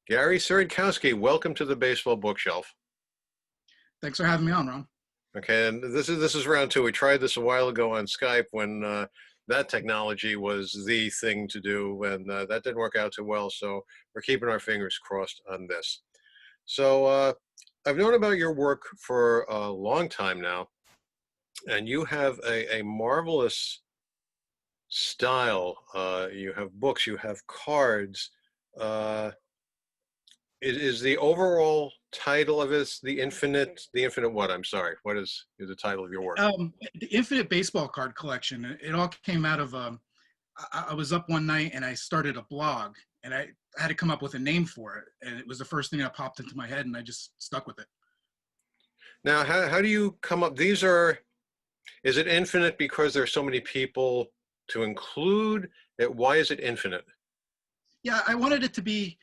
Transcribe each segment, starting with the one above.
Gary Cieradkowski, welcome to the Baseball Bookshelf. Thanks for having me on, Ron. Okay, and this is round two. We tried this a while ago on Skype when that technology was the thing to do, and that didn't work out too well. So we're keeping our fingers crossed on this. So I've known about your work for a long time now, and you have a marvelous style. You have books, you have cards. Uh, is the overall title of this the infinite what? I'm sorry. What is the title of your work? The Infinite Baseball Card Collection. It all came out of I was up one night and I started a blog, and I had to come up with a name for it, and it was the first thing that popped into my head, and I just stuck with it. Now, how do you come up? Is it infinite because there are so many people to include? Why is it infinite? Yeah, I wanted it to be.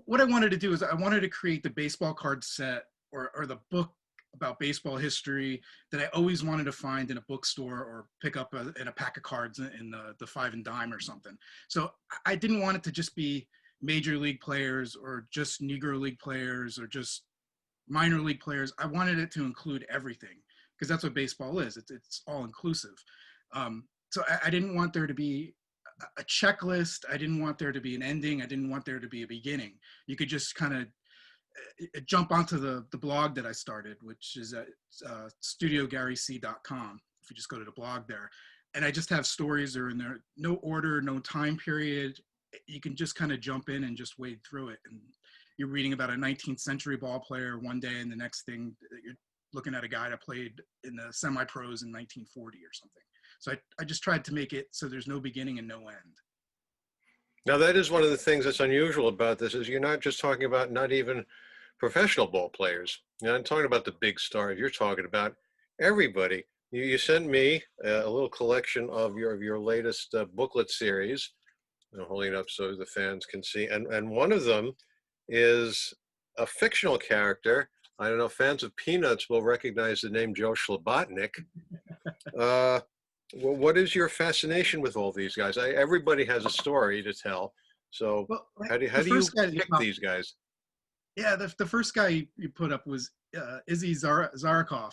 What I wanted to do is I wanted to create the baseball card set or the book about baseball history that I always wanted to find in a bookstore or pick up in a pack of cards in the five and dime or something. So I didn't want it to just be major league players or just Negro League players or just minor league players. I wanted it to include everything because that's what baseball is. It's all inclusive. So I didn't want there to be a checklist. I didn't want there to be an ending. I didn't want there to be a beginning. You could just kind of jump onto the blog that I started, which is at studiogaryc.com. If you just go to the blog there, and I just have stories are in there, no order, no time period. You can just kind of jump in and just wade through it. And you're reading about a 19th century ball player one day, and the next thing you're looking at a guy that played in the semi-pros in 1940 or something. So I just tried to make it so there's no beginning and no end. Now, that is one of the things that's unusual about this is you're not just talking about not even professional ball players. You're not talking about the big stars. You're talking about everybody. You sent me a little collection of your latest booklet series. I'm holding it up so the fans can see. And one of them is a fictional character. I don't know, fans of Peanuts will recognize the name Joe Schlabotnik. Well, what is your fascination with all these guys? Everybody has a story to tell. So Well, how do you pick these guys? Yeah, the first guy you put up was Izzy Zarakov.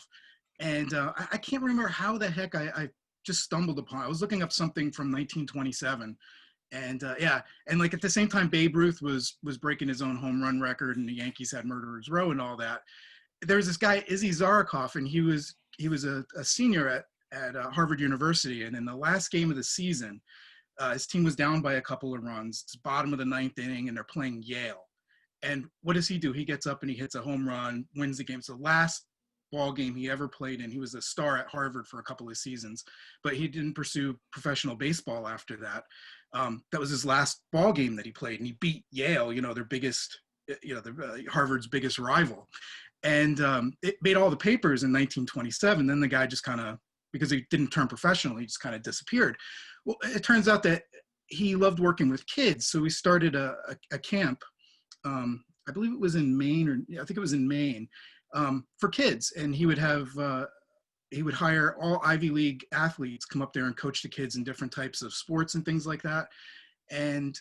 And I can't remember how the heck I just stumbled upon. I was looking up something from 1927. And yeah, and like at the same time, Babe Ruth was breaking his own home run record, and the Yankees had Murderers Row and all that. There was this guy Izzy Zarakov, and he was a senior at Harvard University, and in the last game of the season, his team was down by a couple of runs. It's bottom of the ninth inning, and they're playing Yale. And what does he do? He gets up and he hits a home run, wins the game. It's the last ball game he ever played in. He was a star at Harvard for a couple of seasons, but he didn't pursue professional baseball after that. That was his last ball game that he played, and he beat Yale, their biggest, Harvard's biggest rival. And it made all the papers in 1927. Then the guy just kind of, because he didn't turn professional, he just kind of disappeared. Well, it turns out that he loved working with kids, so he started a camp. I believe it was in Maine, or I think it was in Maine, for kids. And he would hire all Ivy League athletes come up there and coach the kids in different types of sports and things like that. And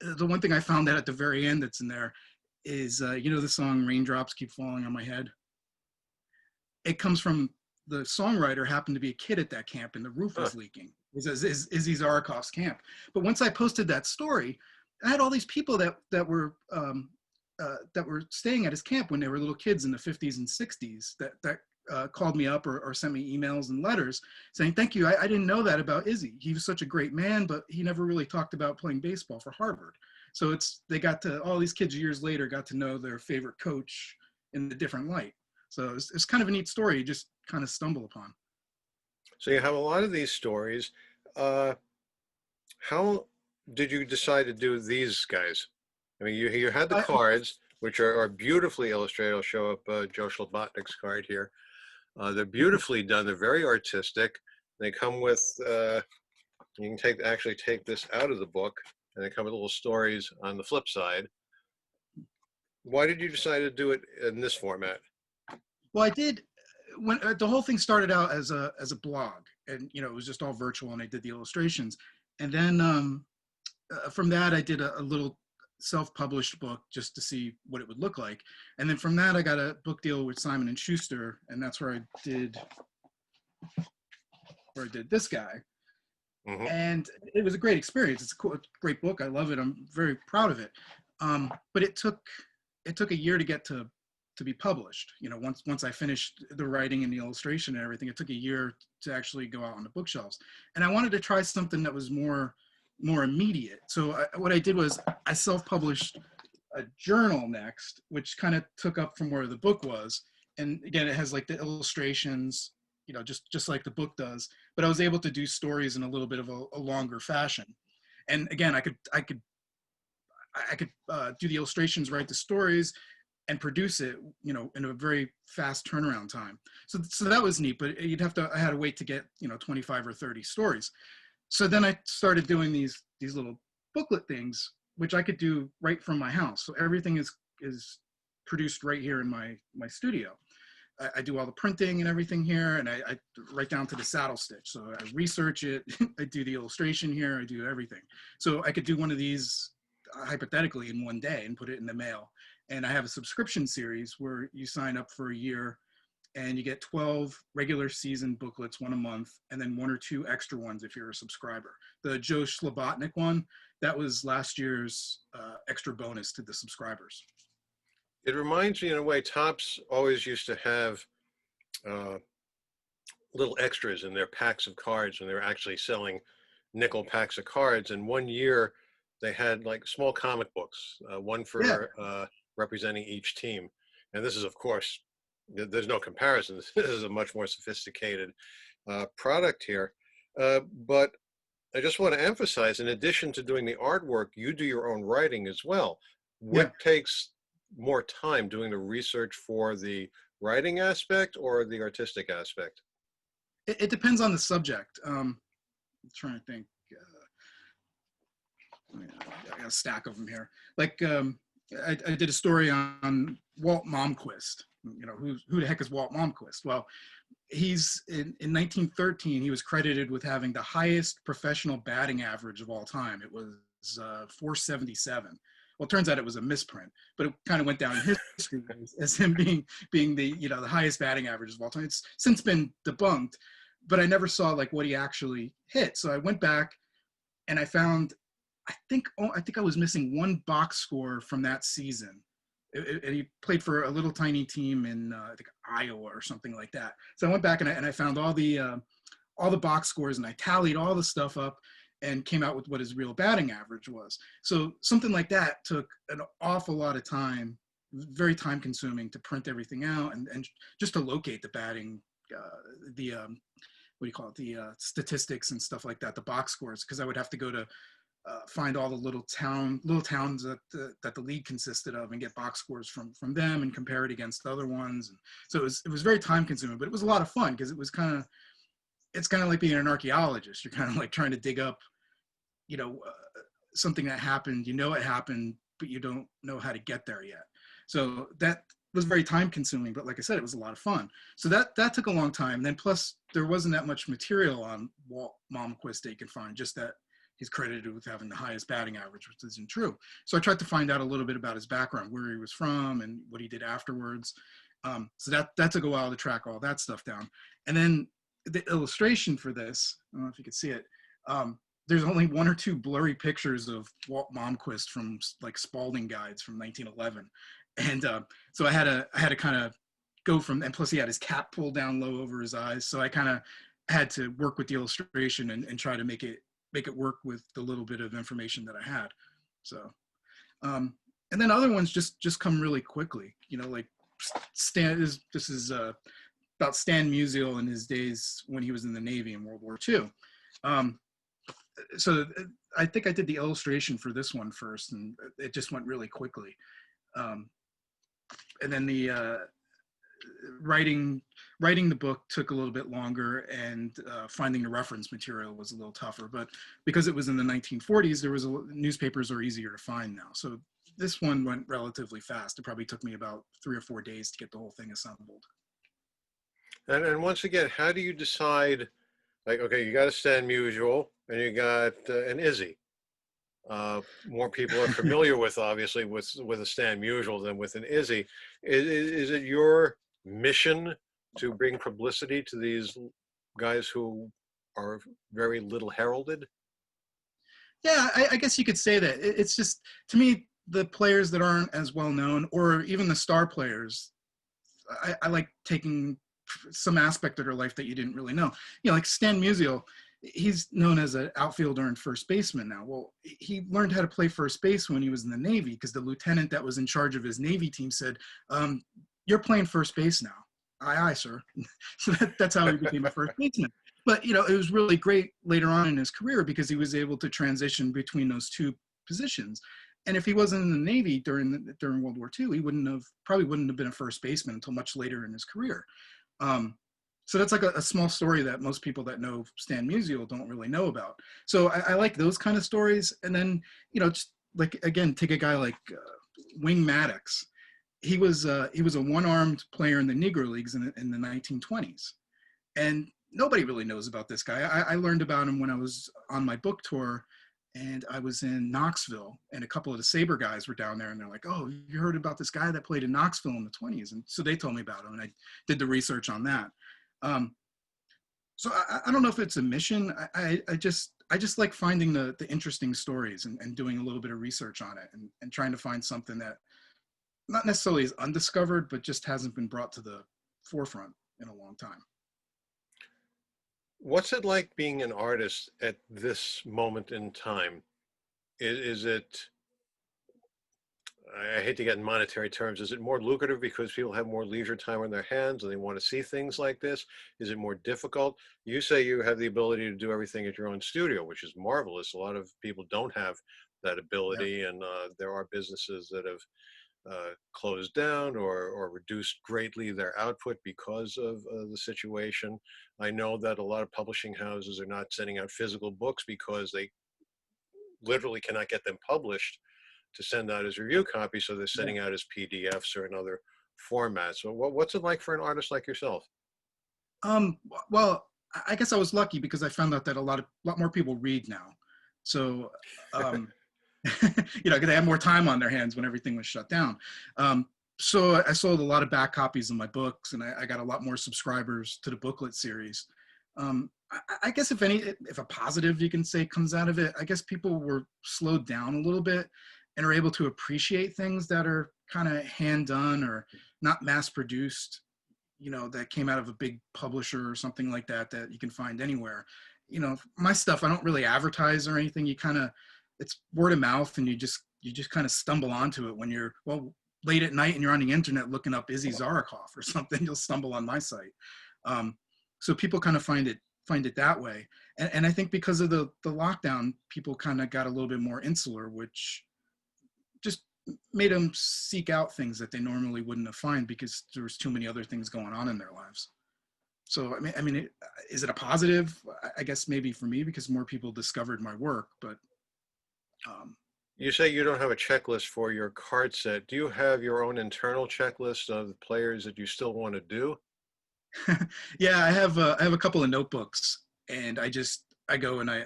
the one thing I found out at the very end that's in there is, the song "Raindrops Keep Falling on My Head." It comes from the songwriter happened to be a kid at that camp, and the roof was leaking. It was Izzy Zarakov's camp. But once I posted that story, I had all these people that were staying at his camp when they were little kids in the 50s and 60s that called me up or sent me emails and letters saying, "Thank you. I didn't know that about Izzy. He was such a great man, but he never really talked about playing baseball for Harvard." So all these kids years later got to know their favorite coach in a different light. So it's kind of a neat story. You just kind of stumble upon. So you have a lot of these stories. How did you decide to do these guys? I mean, you had the cards, which are beautifully illustrated. I'll show up Joe Schlabotnik's card here. They're beautifully done. They're very artistic. They come with, you can actually take this out of the book, and they come with little stories on the flip side. Why did you decide to do it in this format? Well, I did when the whole thing started out as a blog, and it was just all virtual, and I did the illustrations, and then from that I did a little self-published book just to see what it would look like. And then from that, I got a book deal with Simon and Schuster, and that's where I did this guy. Hmm. And it was a great experience. It's a cool, great book. I love it. I'm very proud of it. But it took a year to get to be published. You know, once I finished the writing and the illustration and everything, it took a year to actually go out on the bookshelves. And I wanted to try something that was more immediate. So what I did was I self-published a journal next, which kind of took up from where the book was. And again, it has like the illustrations, you know, just like the book does. But I was able to do stories in a little bit of a longer fashion. And again, I could do the illustrations, write the stories, and produce it, you know, in a very fast turnaround time. So that was neat. But I had to wait to get, you know, 25 or 30 stories. So then I started doing these little booklet things, which I could do right from my house. So everything is produced right here in my studio. I do all the printing and everything here, and I right down to the saddle stitch. So I research it, I do the illustration here, I do everything. So I could do one of these hypothetically in one day and put it in the mail. And I have a subscription series where you sign up for a year and you get 12 regular season booklets, one a month, and then one or two extra ones if you're a subscriber. The Joe Slobotnik one, that was last year's extra bonus to the subscribers. It reminds me in a way, Topps always used to have uh, little extras in their packs of cards when they were actually selling nickel packs of cards. And one year they had like small comic books, one Yeah, for representing each team. And this is, of course, there's no comparison. This is a much more sophisticated product here. But I just want to emphasize, in addition to doing the artwork, you do your own writing as well. yeah. What takes more time, doing the research for the writing aspect or the artistic aspect? It depends on the subject. I'm trying to think. I got a stack of them here. Like I did a story on Walt Momquist. You know, who the heck is Walt Momquist? Well, he's in 1913. He was credited with having the highest professional batting average of all time. It was 477. Well, it turns out it was a misprint, but it kind of went down in history as him being the, you know, the highest batting average of all time. It's since been debunked, but I never saw like what he actually hit. So I went back and I found, I think I was missing one box score from that season. He played for a little tiny team in I think Iowa or something like that. So I went back and I found all the box scores and I tallied all the stuff up and came out with what his real batting average was. So something like that took an awful lot of time, very time consuming to print everything out and just to locate the batting, the what do you call it, the statistics and stuff like that, the box scores, because I would have to go to find all the little towns that the league consisted of and get box scores from them and compare it against other ones. And so it was very time consuming, but it was a lot of fun because it's kind of like being an archaeologist. You're kind of like trying to dig up, you know, something that happened. You know it happened, but you don't know how to get there yet. So that was very time consuming, but like I said, it was a lot of fun. So that took a long time. And then plus there wasn't that much material on Walt Momquist that you can find, just that he's credited with having the highest batting average, which isn't true. So I tried to find out a little bit about his background, where he was from and what he did afterwards. So that took a while to track all that stuff down. And then the illustration for this, I don't know if you can see it. There's only one or two blurry pictures of Walt Momquist from like Spalding guides from 1911. And so I had to kind of go from, and plus he had his cap pulled down low over his eyes. So I kind of had to work with the illustration and try to make it work with the little bit of information that I had. So, and then other ones just come really quickly, you know, like this is about Stan Musial in his days when he was in the Navy in World War II. So I think I did the illustration for this one first, and it just went really quickly. And then the writing the book took a little bit longer, and finding the reference material was a little tougher. But because it was in the 1940s, newspapers are easier to find now. So this one went relatively fast. It probably took me about 3 or 4 days to get the whole thing assembled. And once again, how do you decide, like, okay, you got a Stan Musial and you got an Izzy. more people are familiar with, obviously, with a Stan Musial than with an Izzy. Is it your mission to bring publicity to these guys who are very little heralded? Yeah, I guess you could say that. It's just, to me, the players that aren't as well known, or even the star players, I like taking some aspect of their life that you didn't really know. You know, like Stan Musial, he's known as an outfielder and first baseman now. Well, he learned how to play first base when he was in the Navy because the lieutenant that was in charge of his Navy team said, "You're playing first base now." Aye, aye, sir. So that's how he became a first baseman. But you know, it was really great later on in his career because he was able to transition between those two positions. And if he wasn't in the Navy during World War II, he probably wouldn't have been a first baseman until much later in his career. Um, so that's like a small story that most people that know Stan Musial don't really know about. So I like those kind of stories. And then, you know, just like, again, take a guy like Wing Maddox. He was a one-armed player in the Negro Leagues in the 1920s, and nobody really knows about this guy. I learned about him when I was on my book tour, and I was in Knoxville, and a couple of the Sabre guys were down there, and they're like, "Oh, you heard about this guy that played in Knoxville in the 20s?" And so they told me about him, and I did the research on that. Um, so I don't know if it's a mission. I just like finding the interesting stories and doing a little bit of research on it and trying to find something that not necessarily is undiscovered, but just hasn't been brought to the forefront in a long time. What's it like being an artist at this moment in time? Is it, I hate to get in monetary terms, is it more lucrative because people have more leisure time on their hands and they want to see things like this? Is it more difficult? You say you have the ability to do everything at your own studio, which is marvelous. A lot of people don't have that Yeah. ability, and there are businesses that have closed down or reduced greatly their output because of the situation. I know that a lot of publishing houses are not sending out physical books because they literally cannot get them published to send out as review copies, so they're Yeah. sending out as PDFs or in other formats. So what's it like for an artist like yourself? Um, well, I guess I was lucky because I found out that a lot more people read now. So, um, you know, they have more time on their hands when everything was shut down. Um, so I sold a lot of back copies of my books, and I got a lot more subscribers to the booklet series. I guess if a positive you can say comes out of it, I guess people were slowed down a little bit and are able to appreciate things that are kind of hand done or not mass produced, you know, that came out of a big publisher or something like that that you can find anywhere. You know, my stuff, I don't really advertise or anything. It's word of mouth, and you just kind of stumble onto it when you're, well, late at night and you're on the internet looking up Izzy Zarakov or something. You'll stumble on my site. Um, so people kind of find it that way. And I think because of the lockdown, people kind of got a little bit more insular, which just made them seek out things that they normally wouldn't have found because there was too many other things going on in their lives. So is it a positive? I guess maybe for me because more people discovered my work. But um, You say you don't have a checklist for your card set. Do you have your own internal checklist of the players that you still want to do? yeah, I have a couple of notebooks, and I go and uh,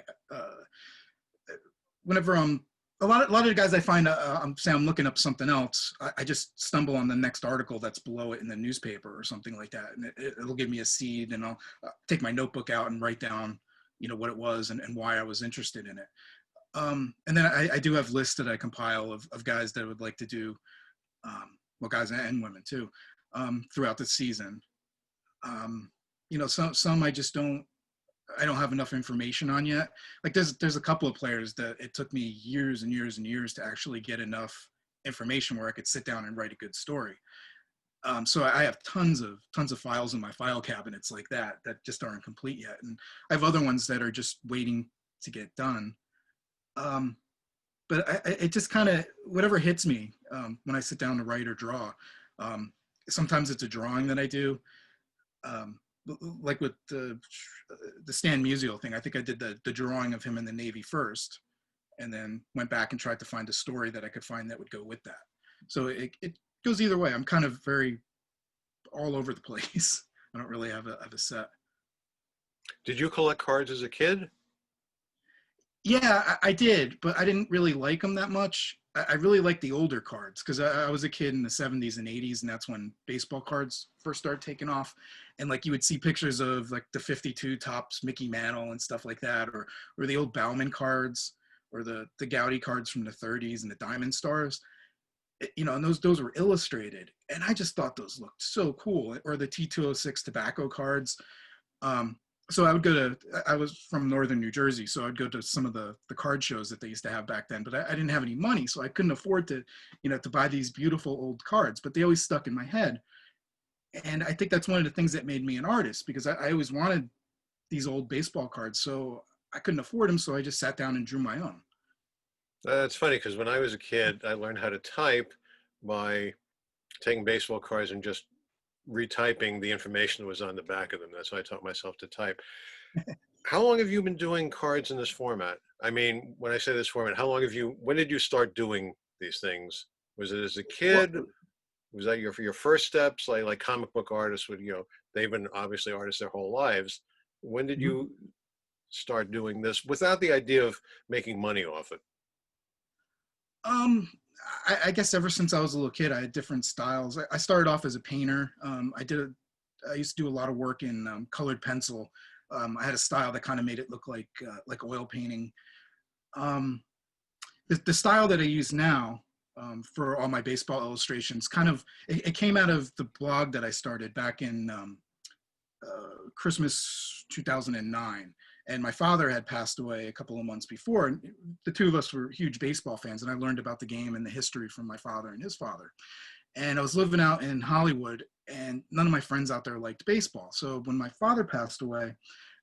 whenever a lot of the guys I find, I'm say I'm looking up something else, I just stumble on the next article that's below it in the newspaper or something like that, and it'll give me a seed, and I'll take my notebook out and write down, you know, what it was and why I was interested in it. And then I do have lists that I compile of guys that would like to do, well, guys and women too, throughout the season. Um, you know, some I don't have enough information on yet. Like there's a couple of players that it took me years and years and years to actually get enough information where I could sit down and write a good story. So I have tons of files in my file cabinets like that just aren't complete yet, and I have other ones that are just waiting to get done. Um, but it just kind of whatever hits me when I sit down to write or draw. Um, Sometimes it's a drawing that I do. Um, like with the Stan Musial thing, I think I did the drawing of him in the Navy first, and then went back and tried to find a story that I could find that would go with that. So it goes either way. I'm kind of very all over the place. I don't really have a set. Did you collect cards as a kid? Yeah, I did, but I didn't really like them that much. I really liked the older cards because I was a kid in the 70s and 80s, and that's when baseball cards first started taking off. And like you would see pictures of like the 52 tops Mickey Mantle and stuff like that, or the old Bauman cards, or the Gaudy cards from the 30s and the Diamond Stars. You know, and those were illustrated, and I just thought those looked so cool. Or the T206 tobacco cards. Um, so I would go to, I was from northern New Jersey, so I'd go to some of the card shows that they used to have back then, but I didn't have any money, so I couldn't afford to, to buy these beautiful old cards, but they always stuck in my head. And I think that's one of the things that made me an artist, because I always wanted these old baseball cards, so I couldn't afford them, so I just sat down and drew my own. It's funny because when I was a kid, I learned how to type by taking baseball cards and just retyping the information that was on the back of them. That's how I taught myself to type. How long have you been doing cards in this format? I mean, when I say this format, how long have you, when did you start doing these things? Was it as a Well, kid? Was that your first steps? Like comic book artists would, they've been obviously artists their whole lives. When did mhm. you start doing this without the idea of making money off it? Um, I guess ever since I was a little kid, I had different styles. I started off as a painter. I used to do a lot of work in colored pencil. I had a style that kind of made it look like oil painting. Um, the style that I use now for all my baseball illustrations, it came out of the blog that I started back in Christmas 2009. And my father had passed away a couple of months before. And the two of us were huge baseball fans. And I learned about the game and the history from my father and his father. And I was living out in Hollywood, and none of my friends out there liked baseball. So when my father passed away,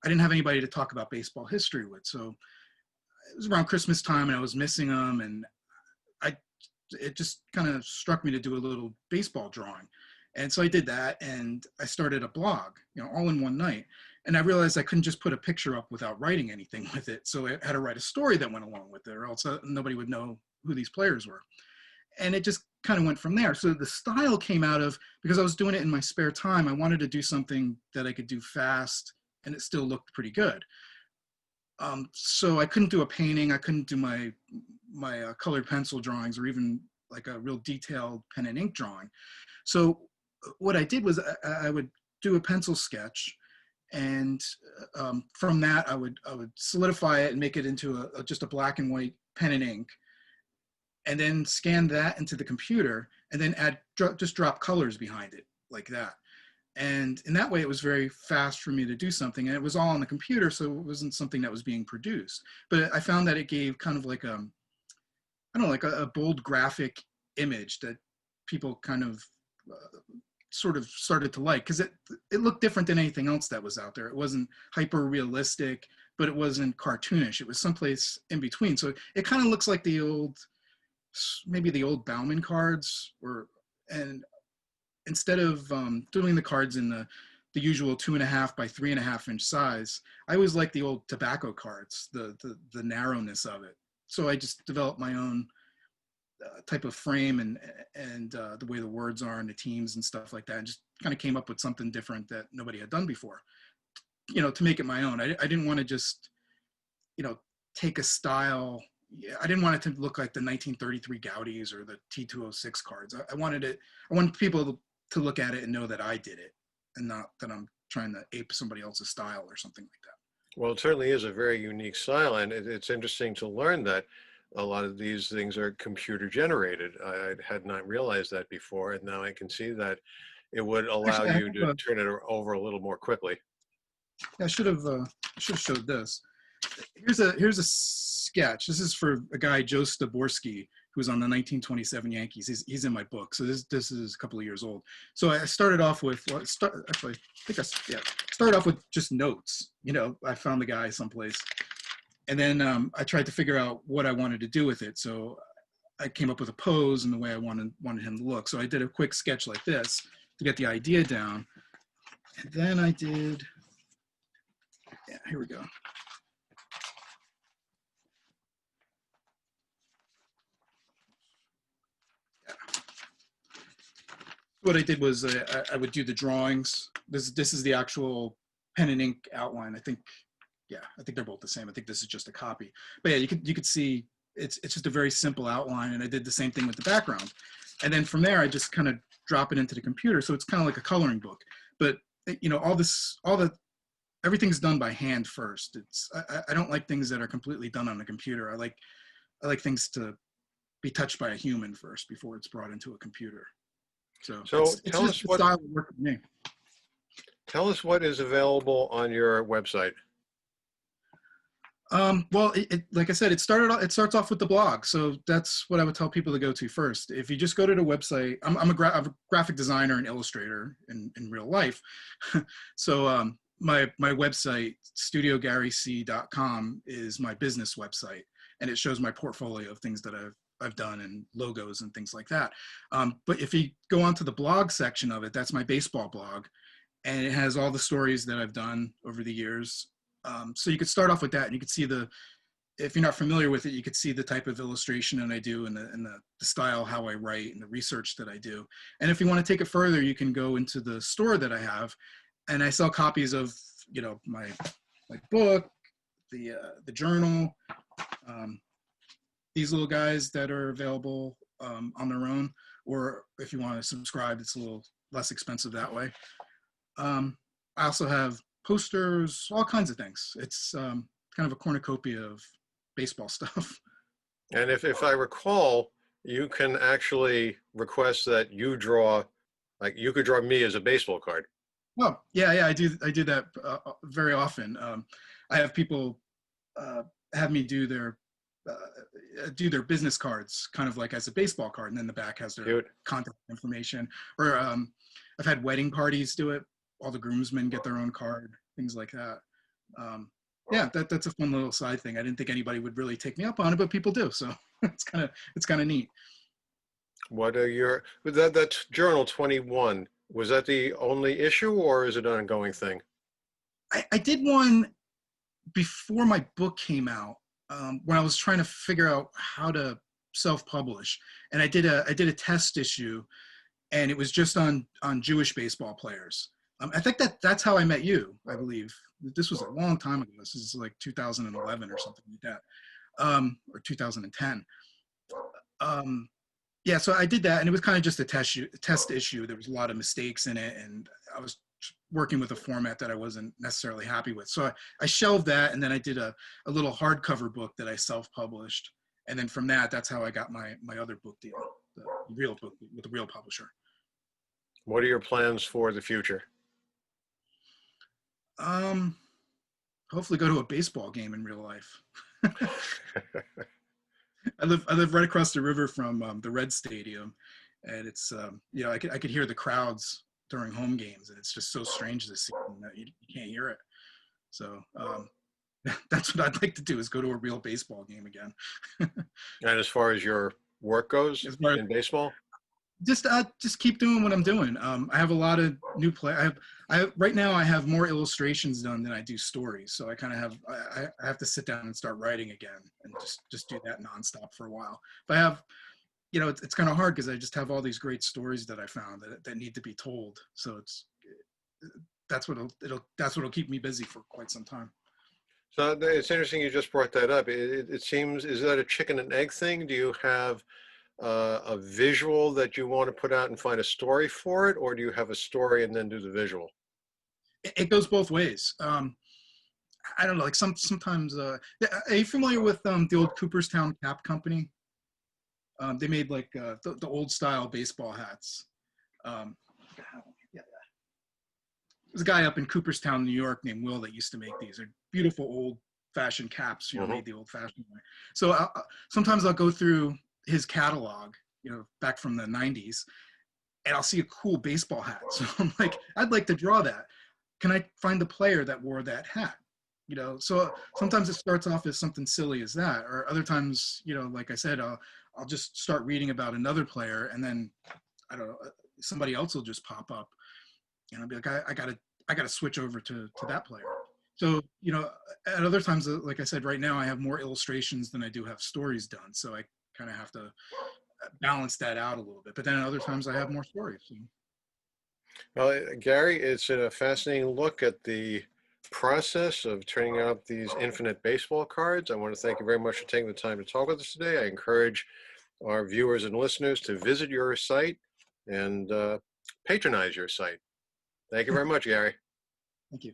I didn't have anybody to talk about baseball history with. So it was around Christmas time, and I was missing them. And I it just kind of struck me to do a little baseball drawing. And so I did that, and I started a blog, all in one night. And I realized I couldn't just put a picture up without writing anything with it. So I had to write a story that went along with it, or else nobody would know who these players were. And it just kind of went from there. So the style came out of, because I was doing it in my spare time, I wanted to do something that I could do fast and it still looked pretty good. So I couldn't do a painting. I couldn't do my colored pencil drawings, or even like a real detailed pen and ink drawing. So what I did was I would do a pencil sketch, and from that I would solidify it and make it into just a black and white pen and ink, and then scan that into the computer, and then just drop colors behind it like that. And in that way, it was very fast for me to do something, and it was all on the computer, so it wasn't something that was being produced. But I found that it gave kind of like I don't know, like a bold graphic image that people kind of sort of started to like, because it looked different than anything else that was out there. It wasn't hyper realistic, but it wasn't cartoonish. It was someplace in between. So it kind of looks like maybe the old Bauman cards, and instead of doing the cards in the usual 2.5 by 3.5 inch size, I always like the old tobacco cards, the narrowness of it. So I just developed my own type of frame, and the way the words are and the teams and stuff like that, and just kind of came up with something different that nobody had done before, to make it my own. I didn't want to just, you know, take a style. I didn't want it to look like the 1933 Gaudis or the T206 cards. I wanted people to look at it and know that I did it, and not that I'm trying to ape somebody else's style or something like that. Well, it certainly is a very unique style, and it's interesting to learn that a lot of these things are computer generated. I had not realized that before, and now I can see that it would allow Actually, I have you to turn it over a little more quickly. I should have showed this. Here's a sketch. This is for a guy, Joe Staborski, who's on the 1927 Yankees. He's in my book, so this is a couple of years old. So I started off with actually I think started off with just notes. I found the guy someplace, and then I tried to figure out what I wanted to do with it. So I came up with a pose and the way I wanted him to look. So I did a quick sketch like this to get the idea down, and then I did. Yeah, here we go. What I did was I would do the drawings. This is the actual pen and ink outline. I think Yeah, I think they're both the same. I think this is just a copy. But yeah, you could see it's just a very simple outline, and I did the same thing with the background. And then from there, I just kind of drop it into the computer, so it's kind of like a coloring book. But all the everything's done by hand first. I don't like things that are completely done on a computer. I like things to be touched by a human first before it's brought into a computer. So So it's just the style of work for me. tell us what is available on your website. Well, like I said, it starts off with the blog. So that's what I would tell people to go to first. If you just go to the website, I'm a graphic designer and illustrator in real life. So my website, studiogaryc.com, is my business website, and it shows my portfolio of things that I've done and logos and things like that. But if you go onto the blog section of it, that's my baseball blog, and it has all the stories that I've done over the years. So you could start off with that, and you could see if you're not familiar with it, you could see the type of illustration that I do, and the style, how I write, and the research that I do. And if you want to take it further, you can go into the store that I have, and I sell copies of, my book, the journal, um, these little guys that are available on their own, or if you want to subscribe, it's a little less expensive that way. I also have posters, all kinds of things. It's kind of a cornucopia of baseball stuff. And if I recall, you can actually request that you draw, like you could draw me as a baseball card. Oh, yeah, I do that very often. I have people have me do their business cards, kind of like as a baseball card, and then the back has their Cute. contact information. Or I've had wedding parties do it. All the groomsmen get their own card, things like that. Um, yeah, that's a fun little side thing. I didn't think anybody would really take me up on it, but people do. So it's kind of neat. What are your, that's Journal 21. Was that the only issue or is it an ongoing thing? I did one before my book came out, when I was trying to figure out how to self-publish, and I did a test issue, and it was just on Jewish baseball players. I think that's how I met you. I believe this was a long time ago. This is like 2011 or something like that, or 2010. Um, yeah, so I did that, and it was kind of just a test issue. There was a lot of mistakes in it, and I was working with a format that I wasn't necessarily happy with. So I shelved that, and then I did a little hardcover book that I self-published, and then from that's how I got my other book deal, the real book with the real publisher. What are your plans for the future? Um, Hopefully go to a baseball game in real life. I live right across the river from the Red Stadium, and it's I could hear the crowds during home games, and it's just so strange this season that you can't hear it. So that's what I'd like to do, is go to a real baseball game again. And as far as your work goes As far as in baseball? just keep doing what I'm doing. I have a lot of new play. Right now I have more illustrations done than I do stories. So I kind of have I have to sit down and start writing again, and just do that nonstop for a while. But I have, it's kind of hard because I just have all these great stories that I found that need to be told. So that's what'll keep me busy for quite some time. So it's interesting you just brought that up. It seems, is that a chicken and egg thing? Do you have a visual that you want to put out and find a story for it, or do you have a story and then do the visual? It goes both ways. I don't know, like sometimes. Yeah, are you familiar with the old Cooperstown Cap Company? They made like the old style baseball hats. Um, yeah, there's a guy up in Cooperstown, New York, named Will that used to make these. They're beautiful old fashioned caps, Mhm. made the old fashioned way. So sometimes I'll go through his catalog, back from the 90s, and I'll see a cool baseball hat. So I'm like, I'd like to draw that. Can I find the player that wore that hat? So sometimes it starts off as something silly as that, or other times, like I said, I'll just start reading about another player, and then I don't know, somebody else will just pop up, and I'll be like, I gotta switch over to that player. So at other times, like I said, right now I have more illustrations than I do have stories done, so I kind of have to balance that out a little bit. But then at other times I have more stories. So. Well, Gary, it's a fascinating look at the process of turning out these infinite baseball cards. I want to thank you very much for taking the time to talk with us today. I encourage our viewers and listeners to visit your site and patronize your site. Thank you very much, Gary. Thank you.